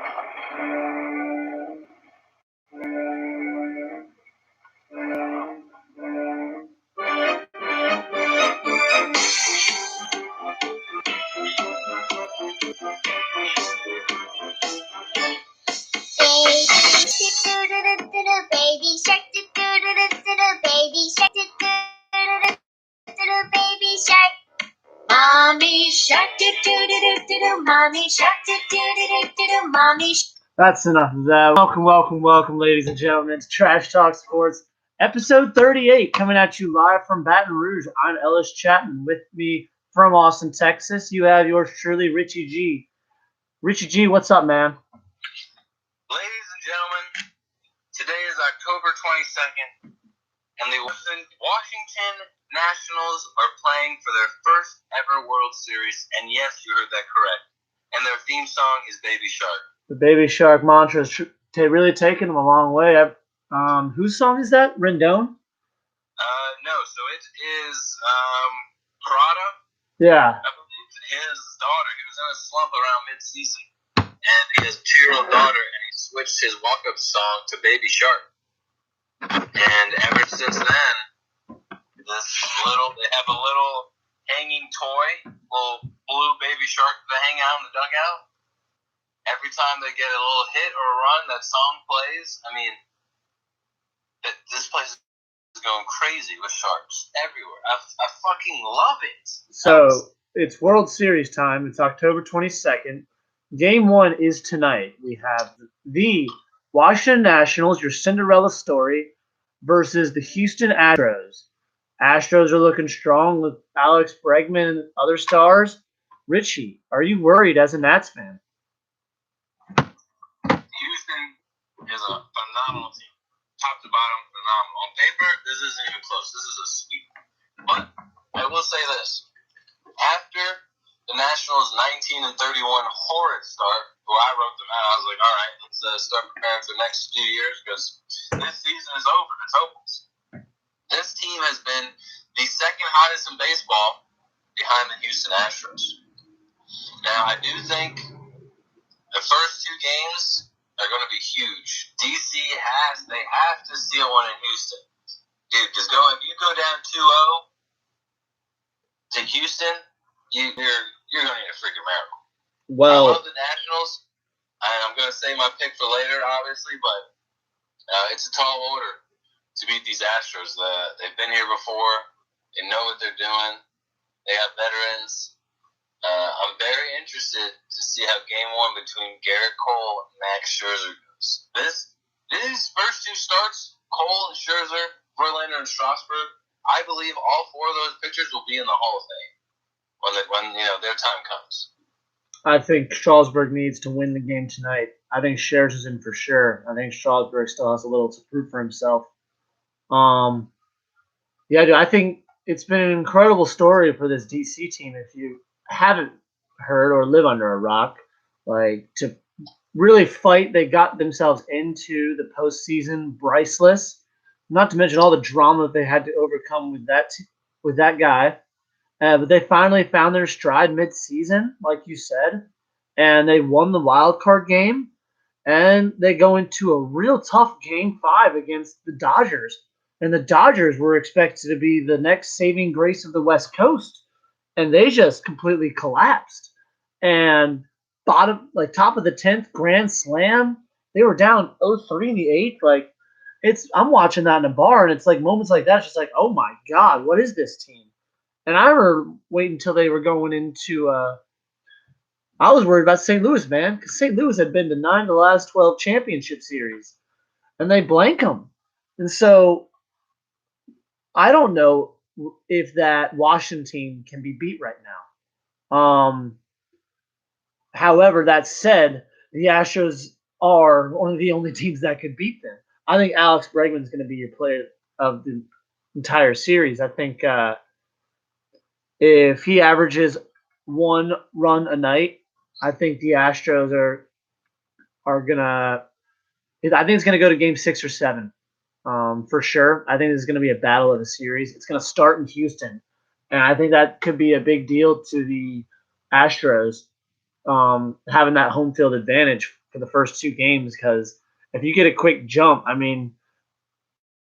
Baby shark, baby shark, baby shark. Mommy shark, mommy shark, mommy shark. That's enough of that. Welcome, ladies and gentlemen, to Trash Talk Sports, episode 38, coming at you live from Baton Rouge. I'm Ellis Chapman. With me from Austin, Texas, you have yours truly, Richie G. Richie G, what's up, man? Ladies and gentlemen, today is October 22nd, and the Washington Nationals are playing for their first ever World Series, and yes, you heard that correct. And their theme song is Baby Shark. The Baby Shark mantra is really taking them a long way. Whose song is that? Rendon? No, so it is Prada. Yeah. I believe his daughter, he was in a slump around mid-season, and he has a 2-year-old daughter, and he switched his walk-up song to Baby Shark. And ever since then, they have a little hanging toy, little blue baby shark to hang out in the dugout. Every time they get a little hit or a run, that song plays. I mean, this place is going crazy with sharks everywhere. I fucking love it. So it's World Series time. It's October 22nd. Game 1 is tonight. We have the Washington Nationals, your Cinderella story, versus the Houston Astros. Astros are looking strong with Alex Bregman and other stars. Richie, are you worried as a Nats fan? Houston is a phenomenal team. Top to bottom, phenomenal. On paper, this isn't even close. This is a sweep. But I will say this. After the Nationals' 19-31 horrid start, who I wrote them out, I was like, all right, let's start preparing for the next few years because this season is over. It's hopeless. This team has been the second hottest in baseball behind the Houston Astros. Now, I do think the first two games are going to be huge. DC they have to steal one in Houston. Dude, if you go down 2-0 to Houston, you're going to need a freaking miracle. Well, I love the Nationals. I'm going to save my pick for later, obviously, but it's a tall order to beat these Astros. They've been here before. They know what they're doing. They have veterans. I'm very interested to see how Game 1 between Garrett Cole and Max Scherzer goes. These first two starts, Cole and Scherzer, Verlander and Strasburg, I believe all four of those pitchers will be in the Hall of Fame when their time comes. I think Strasburg needs to win the game tonight. I think Scherzer's in for sure. I think Strasburg still has a little to prove for himself. Yeah, dude, I think it's been an incredible story for this DC team. If you haven't heard or live under a rock, to really fight, they got themselves into the postseason Bryceless. Not to mention all the drama that they had to overcome with that guy. But they finally found their stride mid-season, like you said, and they won the wild card game. And they go into a real tough Game 5 against the Dodgers. And the Dodgers were expected to be the next saving grace of the West Coast. And they just completely collapsed. And top of the 10th, grand slam. They were down 0-3 in the 8th. I'm watching that in a bar, and it's like moments like that. It's just like, oh my God, what is this team? And I remember waiting until they were going into I was worried about St. Louis, man, because St. Louis had been to 9 of the last 12 championship series, and they blank them. And so I don't know if that Washington team can be beat right now. However, that said, the Astros are one of the only teams that could beat them. I think Alex Bregman is going to be your player of the entire series. I think if he averages 1 run a night, I think the Astros are gonna. I think it's gonna go to Game 6 or 7, for sure. I think this is gonna be a battle of the series. It's gonna start in Houston, and I think that could be a big deal to the Astros, having that home field advantage for the first 2 games, because if you get a quick jump, I mean,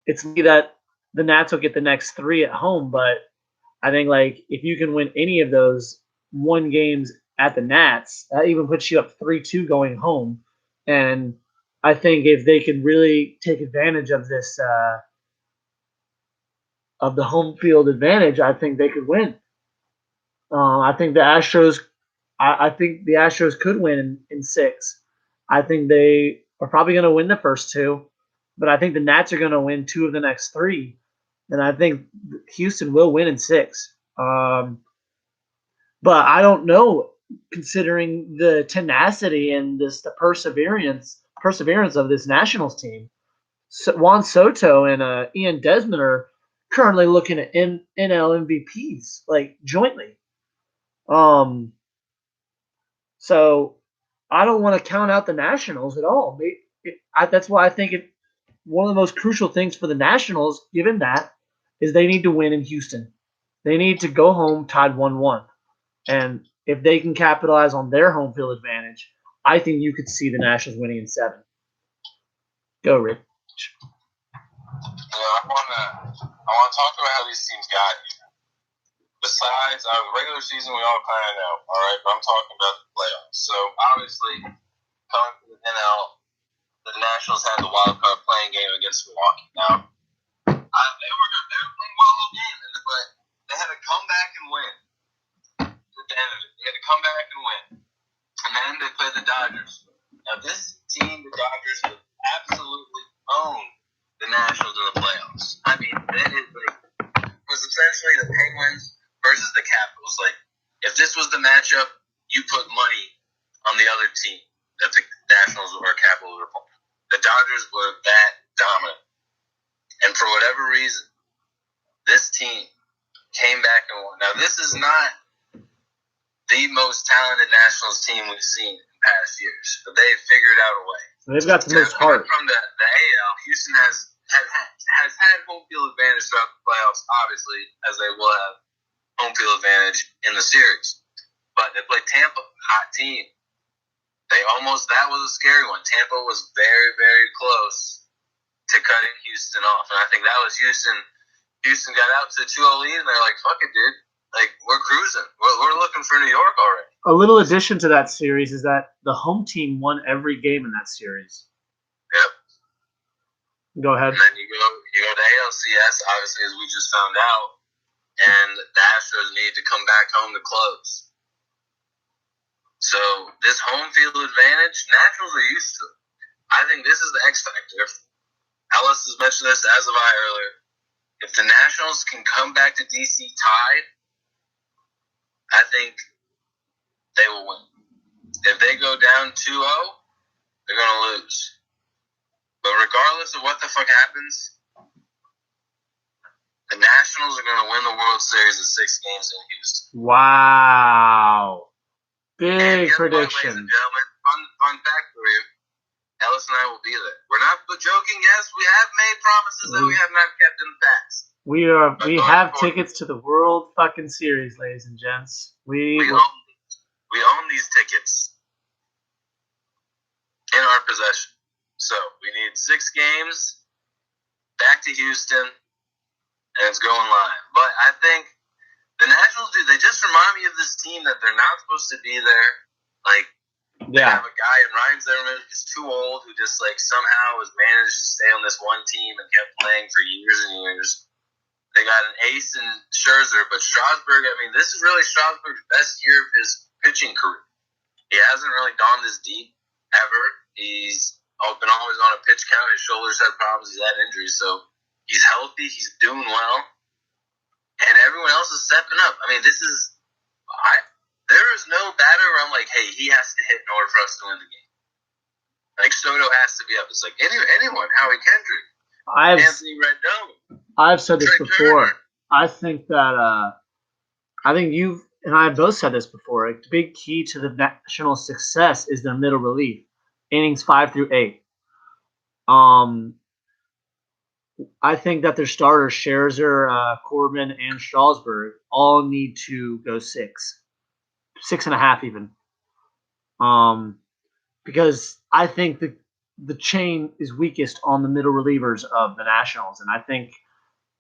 it's me that the Nats will get the next 3 at home, but I think like if you can win any of those 1 games at the Nats, that even puts you up 3-2 going home. And I think if they can really take advantage of this of the home field advantage, I think they could win. I think the Astros. I think the Astros could win in 6. I think they are probably going to win the first 2, but I think the Nats are going to win 2 of the next 3, and I think Houston will win in 6. But I don't know, considering the tenacity and the perseverance of this Nationals team. Juan Soto and Ian Desmond are currently looking at NL MVPs like jointly. So I don't want to count out the Nationals at all. That's why I think one of the most crucial things for the Nationals, given that, is they need to win in Houston. They need to go home tied 1-1. And if they can capitalize on their home field advantage, I think you could see the Nationals winning in 7. Go, Rick. I want to talk about how these teams got here. Besides the regular season, we all kind of know, all right. But I'm talking about the playoffs. So obviously, coming from the NL, the Nationals had the wild card playing game against Milwaukee. Now, they were playing well all game, but they had to come back and win. At the end of it, they had to come back and win, and then they played the Dodgers. Now, this team, the Dodgers, would absolutely own the Nationals in the playoffs. I mean, that is it was essentially the Penguins versus the Capitals. Like, if this was the matchup, you put money on the other team that the Nationals or Capitals were playing. The Dodgers were that dominant. And for whatever reason, this team came back and won. Now, this is not the most talented Nationals team we've seen in past years, but they figured out a way. They've got the most heart. From the AL, Houston has had home field advantage throughout the playoffs, obviously, as they will have home field advantage in the series. But they played Tampa, hot team. That was a scary one. Tampa was very, very close to cutting Houston off. And I think that was Houston. Houston got out to a 2-0 lead, and they're like, fuck it, dude. Like, we're cruising. We're looking for New York already. A little addition to that series is that the home team won every game in that series. Yep. Go ahead. And then you go to ALCS, obviously, as we just found out, and the Astros need to come back home to close. So this home field advantage, Nationals are used to it. I think this is the X factor. Ellis has mentioned this, as have I earlier. If the Nationals can come back to DC tied, I think they will win. If they go down 2-0, they're going to lose. But regardless of what the fuck happens, the Nationals are going to win the World Series in 6 games in Houston. Wow. Big prediction. Ladies and gentlemen, fun fact for you. Ellis and I will be there. We're not joking. Yes, we have made promises that we have not kept in the past. We have tickets to the World fucking Series, ladies and gents. We own these tickets in our possession. So we need 6 games back to Houston, and it's going live. But I think the Nationals they just remind me of this team that they're not supposed to be there. Like, they have a guy in Ryan Zimmerman who's too old, who just like somehow has managed to stay on this one team and kept playing for years and years. They got an ace in Scherzer, but Strasburg, I mean, this is really Strasburg's best year of his pitching career. He hasn't really gone this deep ever. He's been always on a pitch count. His shoulders had problems. He's had injuries. So he's healthy. He's doing well. And everyone else is stepping up. I mean, there is no batter where I'm like, hey, he has to hit in order for us to win the game. Like, Soto has to be up. It's like anyone, Howie Kendrick, Anthony Rendon. I've said this Trey before. Turner. I think that I think you and I have both said this before. A big key to the National success is their middle relief, innings 5 through 8. I think that their starters, Scherzer, Corbin, and Strasburg, all need to go 6.5 even. because I think the chain is weakest on the middle relievers of the Nationals, and I think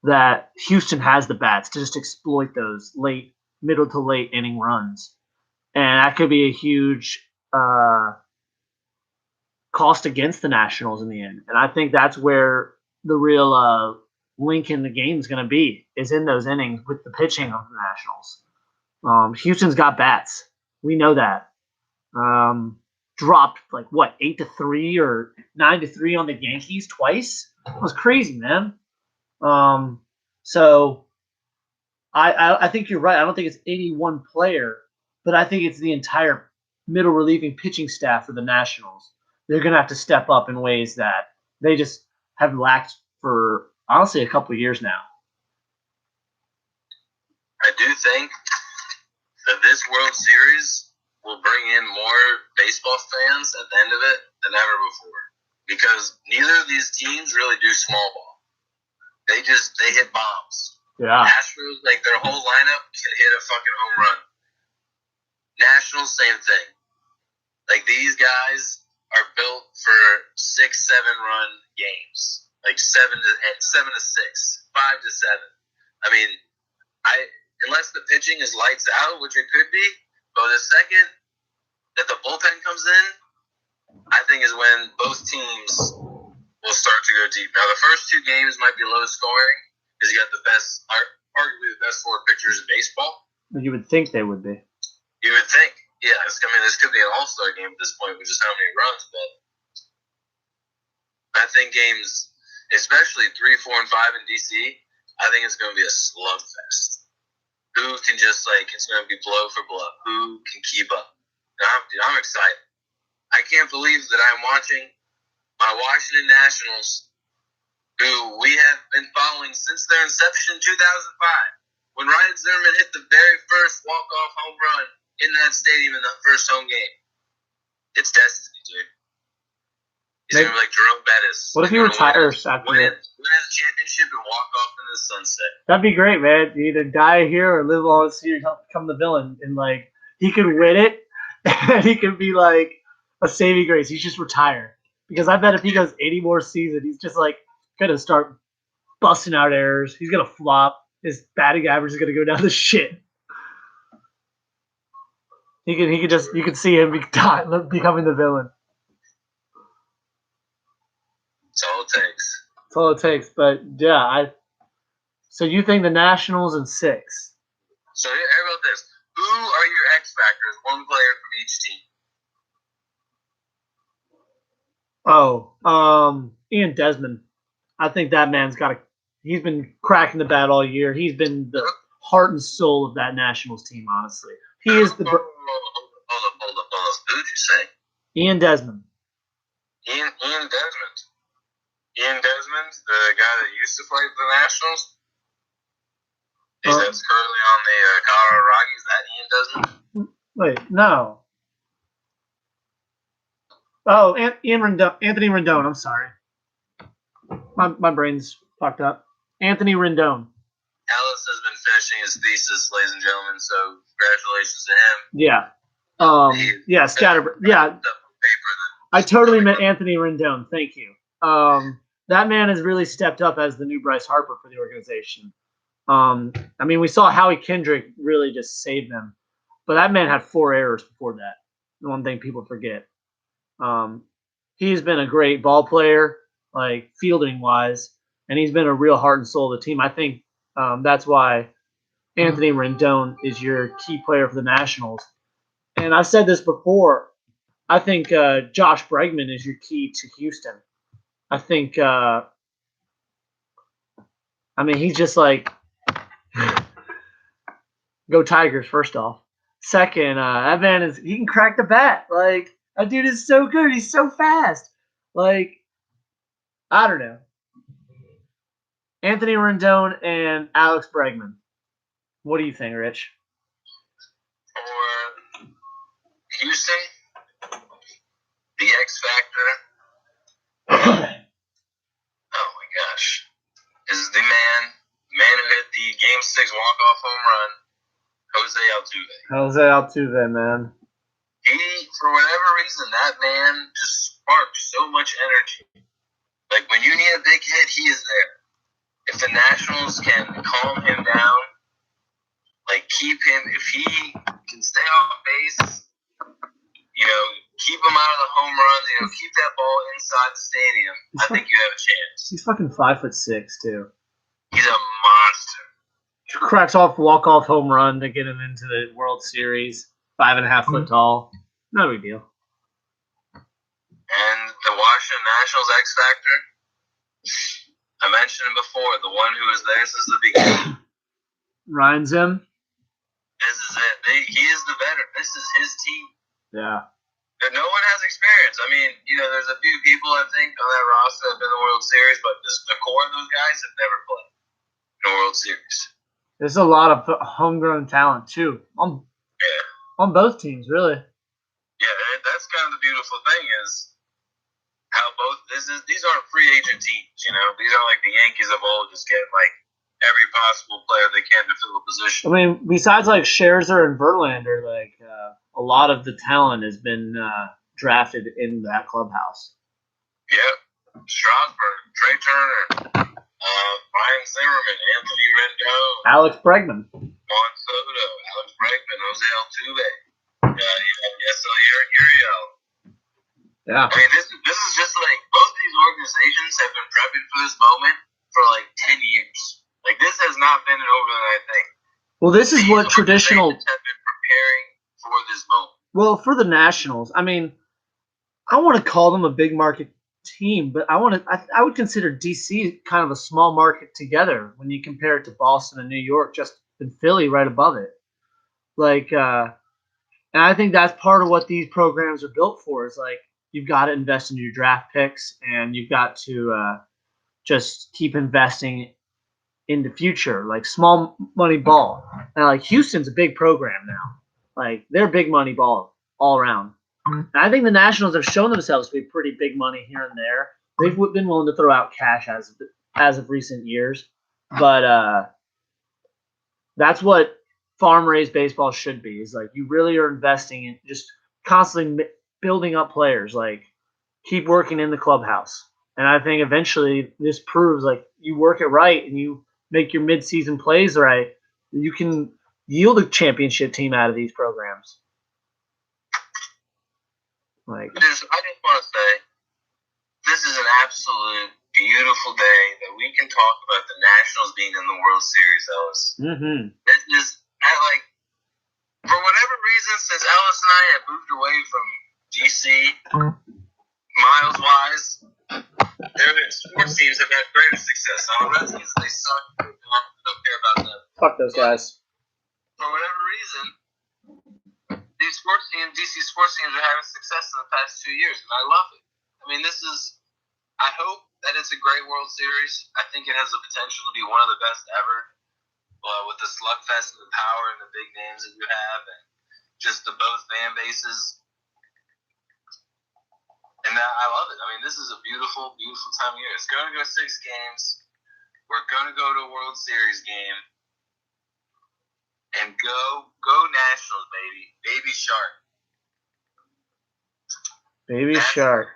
that Houston has the bats to just exploit those middle to late inning runs, and that could be a huge cost against the Nationals in the end. And I think that's where the real link in the game is going to be, is in those innings with the pitching of the Nationals. Houston's got bats. We know that. Dropped 8-3 or 9-3 on the Yankees twice. It was crazy, man. So I think you're right. I don't think it's any one player, but I think it's the entire middle relieving pitching staff for the Nationals. They're going to have to step up in ways that they just have lacked for, honestly, a couple of years now. I do think that this World Series will bring in more baseball fans at the end of it than ever before, because neither of these teams really do small ball. They hit bombs. Yeah. Astros, their whole lineup can hit a fucking home run. Nationals, same thing. These guys are built for 6-7 run games, 7 to 6, 5 to 7. I mean, unless the pitching is lights out, which it could be, but the second that the bullpen comes in, I think is when both teams will start to go deep. Now, the first two games might be low scoring because you got arguably the best 4 pitchers in baseball. You would think they would be. You would think, yeah. This could be an all-star game at this point, which is how many runs. But I think games, especially 3, 4, and 5 in DC, I think it's going to be a slugfest. Who can just it's going to be blow for blow. Who can keep up? I'm excited. I can't believe that I'm watching my Washington Nationals, who we have been following since their inception in 2005, when Ryan Zimmerman hit the very first walk-off home run in that stadium in the first home game. It's destiny, dude. He's going to be like Jerome Bettis. What if he retires after win that? Win his championship and walk off into the sunset. That'd be great, man. You either die here or live on to become the villain. And, he could win it, and he could be, a saving grace. He's just retire. Because I bet if he goes 80 more seasons, he's just, going to start busting out errors. He's going to flop. His batting average is going to go down to shit. You could see him becoming the villain. That's all it takes. That's all it takes. But yeah, so you think the Nationals in 6? So how about this? Who are your X factors? One player from each team. Ian Desmond. I think that man's he's been cracking the bat all year. He's been the heart and soul of that Nationals team, honestly. He is the... Hold up. Who did you say? Ian Desmond. Ian Desmond. Ian Desmond, the guy that used to play for the Nationals? That's currently on the Colorado Rockies. Is that Ian Desmond? Wait, no. Oh, Anthony Rendon. I'm sorry. My brain's fucked up. Anthony Rendon. Ellis has been finishing his thesis, ladies and gentlemen, so congratulations to him. Yeah. Scatterbrain. Yeah. I totally meant Anthony Rendon. Thank you. That man has really stepped up as the new Bryce Harper for the organization. We saw Howie Kendrick really just save them, but that man had 4 errors before that. The one thing people forget. He's been a great ball player, fielding wise, and he's been a real heart and soul of the team. I think that's why Anthony Rendon is your key player for the Nationals. And I've said this before. I think Josh Bregman is your key to Houston. I think, he's just go Tigers, first off. Second, that man he can crack the bat. That dude is so good. He's so fast. I don't know. Anthony Rendon and Alex Bregman. What do you think, Rich? For Houston, the X factor. Oh my gosh, is the man who hit the Game 6 walk-off home run, Jose Altuve. Jose Altuve, man. He for whatever reason, that man just sparks so much energy. Like, when you need a big hit, he is there. If the Nationals can calm him down, like, keep him, if he can stay off base, keep him out of the home runs, keep that ball inside the stadium, I think you have a chance. He's fucking 5'6" too. He's a monster. Cracks off walk-off home run to get him into the World Series. 5.5 foot tall. No big deal. And the Washington Nationals X Factor, I mentioned him before, the one who was there since the beginning. Ryan Zim? This is it. He is the veteran. This is his team. Yeah. And no one has experience. I mean, there's a few people, I think, on that roster that have been in the World Series, but the core of those guys have never played in a World Series. There's a lot of homegrown talent, too. On both teams, really. Yeah, and that's kind of the beautiful thing is how these aren't free agent teams, These aren't like the Yankees of old just getting like every possible player they can to fill a position. I mean, besides like Scherzer and Verlander, like a lot of the talent has been drafted in that clubhouse. Yep. Strasburg, Trey Turner, Ryan Zimmerman, Anthony Rendon, Alex Bregman, Juan Soto, Alex Bregman, Jose Altuve, Yasiel Uriel. Yeah. I mean, this is just like both these organizations have been prepping for this moment for like 10 years. Like, this has not been an overnight thing. Well, this is what traditional have been preparing for this moment. Well, for the Nationals, I mean, I want to call them a big market team, but I would consider DC kind of a small market together when you compare it to Boston and New York, just and Philly right above it. Like, and I think that's part of what these programs are built for. Is like you've got to invest in your draft picks, and you've got to just keep investing in the future, like small money ball. Now, like Houston's a big program now. Like they're big money ball all around. And I think the Nationals have shown themselves to be pretty big money here and there. They've been willing to throw out cash as of recent years, but that's what farm-raised baseball should be. Is like you really are investing in just constantly building up players. Like keep working in the clubhouse, and I think eventually this proves like you work it right and you make your mid-season plays right, you can yield a championship team out of these programs. Like, I just want to say, this is an absolute beautiful day that we can talk about the Nationals being in the World Series, Ellis. Mm-hmm. It is, for whatever reason, since Ellis and I have moved away from DC, miles-wise, their sports teams have had greater success. Now, the Redskins, they suck. I don't care about them. Fuck those guys. For whatever reason, these sports teams, DC sports teams, are having success in the past 2 years, and I love it. I mean, I hope that it's a great World Series. I think it has the potential to be one of the best ever, with the slugfest and the power and the big names that you have, and just the both fan bases. And I love it. I mean, this is a beautiful, beautiful time of year. It's going to go 6 games. We're going to go to a World Series game. And go Nationals, baby. Baby Shark. Baby Shark.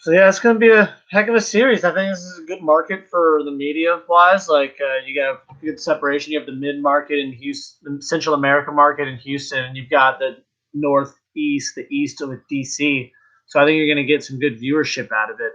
So yeah, it's going to be a heck of a series. I think this is a good market for the media-wise. Like you got good separation. You have the mid-market in Houston, Central America market in Houston, and you've got the Northeast, the East with DC. So I think you're going to get some good viewership out of it.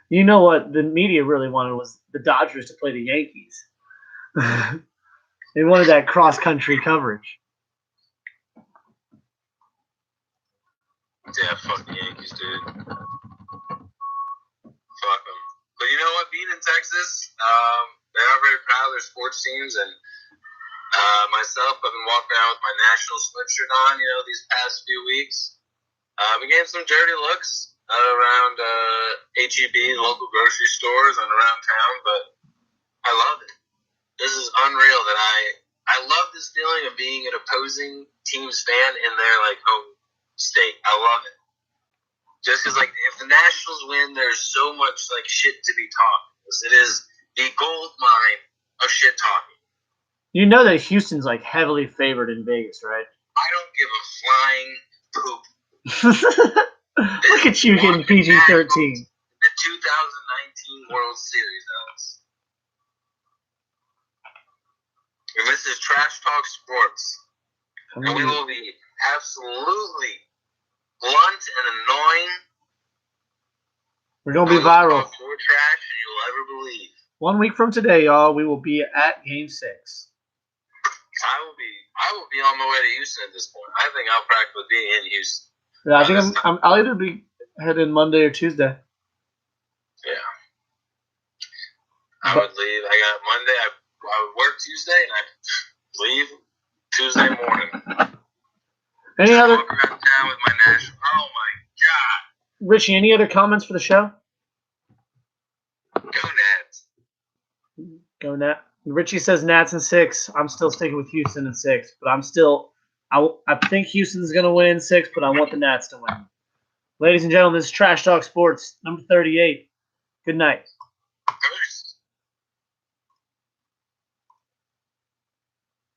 You know what the media really wanted was the Dodgers to play the Yankees. They wanted that cross-country coverage. Yeah, fuck the Yankees, dude. Fuck them. But you know what? Being in Texas, they are very proud of their sports teams, and myself, I've been walking around with my national sweatshirt on, these past few weeks. We getting some dirty looks around HEB, local grocery stores, and around town, but I love it. This is unreal that I love this feeling of being an opposing team's fan in their home state. I love it. Just because, like, if the Nationals win, there's so much, like, shit to be talked. It is the gold mine of shit talking. You know that Houston's like heavily favored in Vegas, right? I don't give a flying poop. Look at you getting PG-13. The 2019 World Series, Alex. And this is Trash Talk Sports. And we will be absolutely blunt and annoying. We're gonna be viral. More trash than you'll ever believe. 1 week from today, y'all, we will be at Game 6. I will be on my way to Houston at this point. I think I'll practically be in Houston. Yeah, I think I'll either be heading Monday or Tuesday. Yeah. I would leave. I got Monday. I would work Tuesday, and I leave Tuesday morning. Any other? Walk around town with my national. Oh my God. Richie, any other comments for the show? Go Nats. Go Nat. Richie says Nats in 6. I'm still sticking with Houston in 6, but I think Houston's gonna win in 6, but I want the Nats to win. Ladies and gentlemen, this is Trash Talk Sports number 38. Good night.